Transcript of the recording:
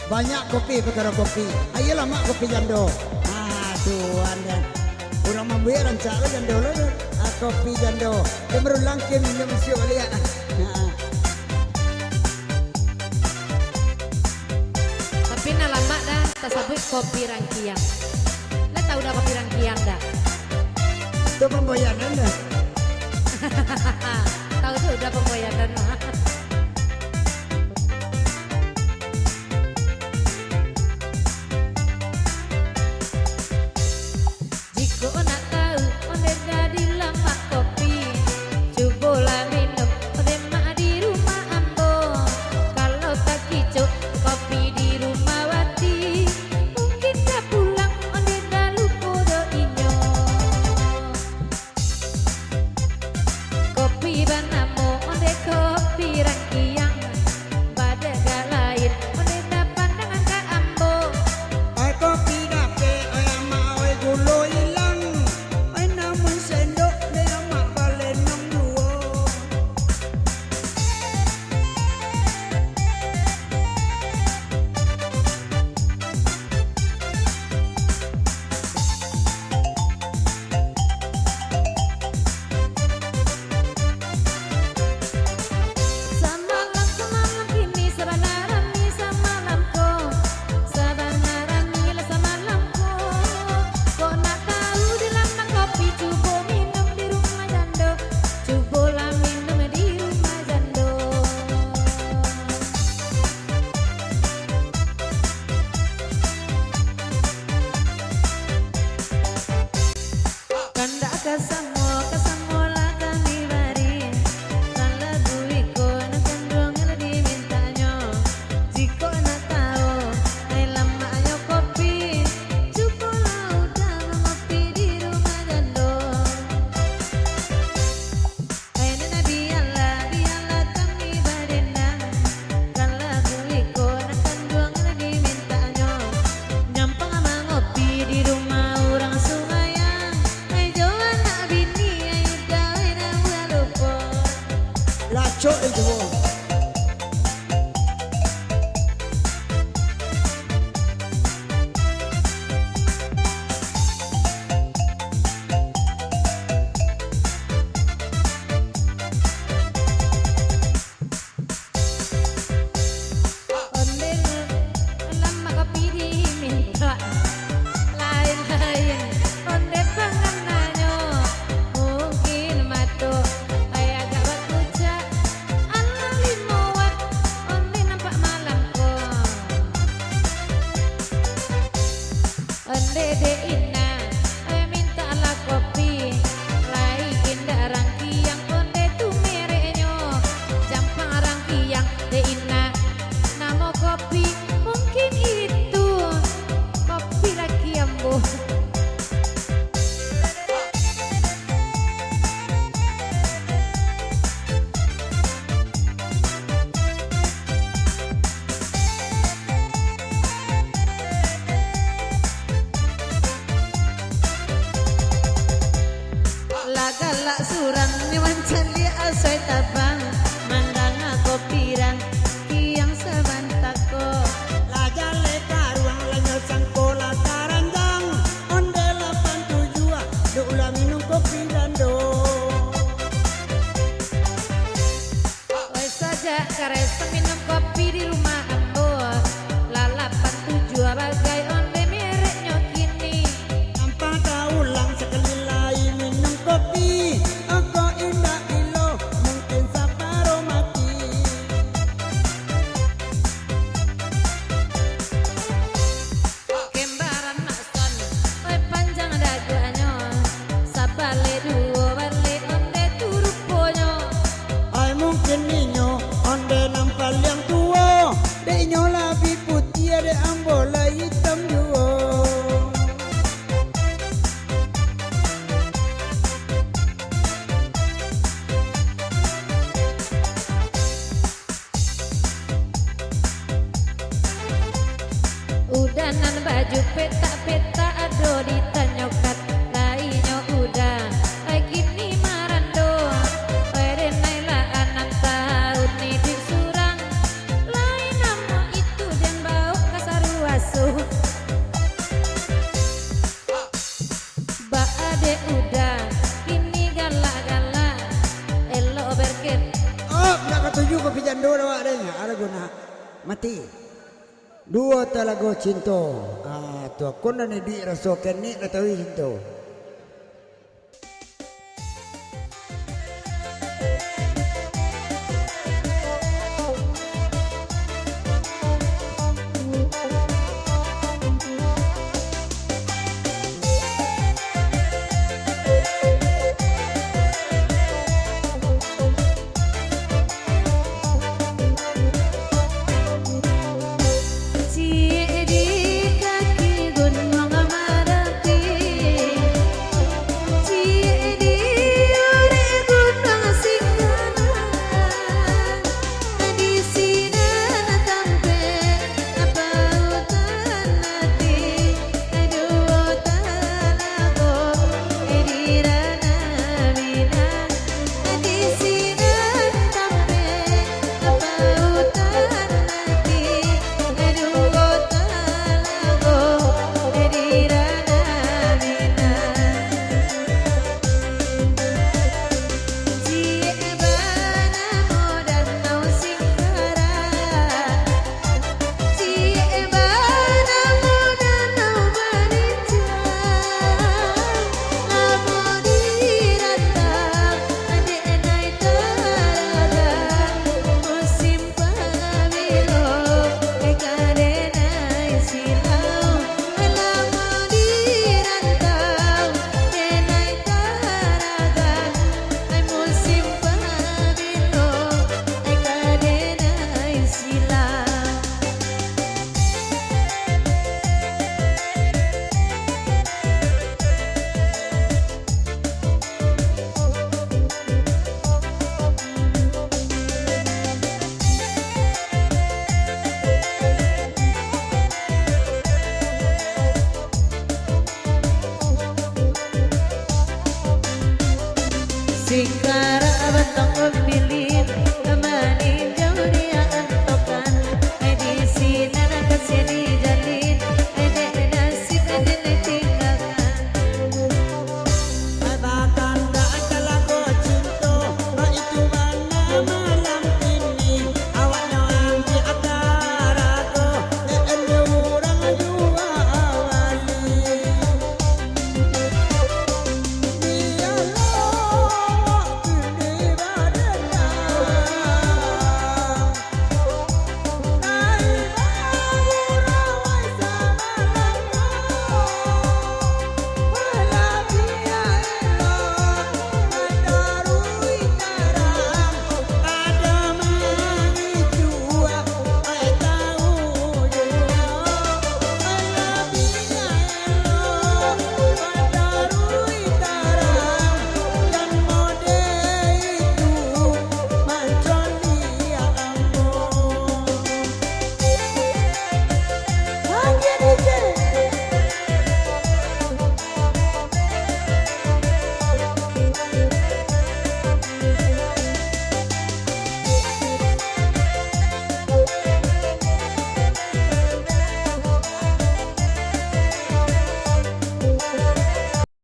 Banyak kopi ketara kopi. Ayolah mak kopi jando. Aduh anda. Orang mambuya rancak lo jando lo. Kopi jando. Dia berulang ke minum siapa lihat. Tapi nah lama dah tersebut kopi rangkiang. Lah tahu dah kopi rangkiang dah. Itu pemboyanan dah. Tahu tuh udah pemboyanan mah. Jika nak tahu onde jadi lama kopi, cobalah minum onde mak di rumah ambo. Kalau tak kicau kopi di rumah wati, mungkin dah pulang onde dah lupa do inyo. Kopi banamo onde kopi rangkiang, pada gak lain onde dah pandangan ka ambo. Ay kopi dape ay mau gulo ilang. Ay namun sendok dia mak balen nang duo. Semalam semalam kini sebenarnya mi semalamku, sebenarnya mi lah semalamku. Kau nak tahu di lama kopi coba minum di rumah jando, cobalah minum di rumah jando. Kandak kesamua lah kami bari. Kan lagu iko nak kandung yang dimintanya. Jika nak tahu ay lama ayo kopi, cobalah udah ngopi di rumah jando. Ay nena biarlah kami badendang. Kan lagu iko nak kandung yang dimintanya. Nyampang ama ngopi di rumah orang Sumayang. Ay jawa nak bini ayo dawai na buah lupa. Laco itu. Onde lama kopi diminta lain-lain. Onde pangananyo mungkin mato ay agak bakuca. Alam limoan onde nampak malamku. Onde de ina ay minta lah kopi. Lai indah rangkiang onde tu mereknyo. Jampang rangkiang de ina nama kopi mungkin itu kopi lagi ambo. Lagalak surang ni wancan dia asai tabang, mandanga kopi rang kiang sabantako. Laga leka ruang lanyal sangkola taranjang. Onde 87 do ulah minum kopi jando. Oi saja karesa minum kopi di rumah ambo. Lalapan tujuh bagai onde mereknya kini. Tanpa ulang sekali lain minum kopi. Aku indah ilo mungkin saparo mati. Kembaran makson, oi panjang daguanyo. Sabale duo bale onde turuponyo. Ay mungkin ninyo onde nampal yang tua. De inyo lebih putih de ambola hitam juo. Udanan baju peta-peta ado ditanyokat. Lainyo udah ay kini marando. Ay renai lah anak tahun ni di surang. Lain nama itu dan bau kas Dua talago cinto. Ah tu aku na ni di raso ken ni na tawi cinto.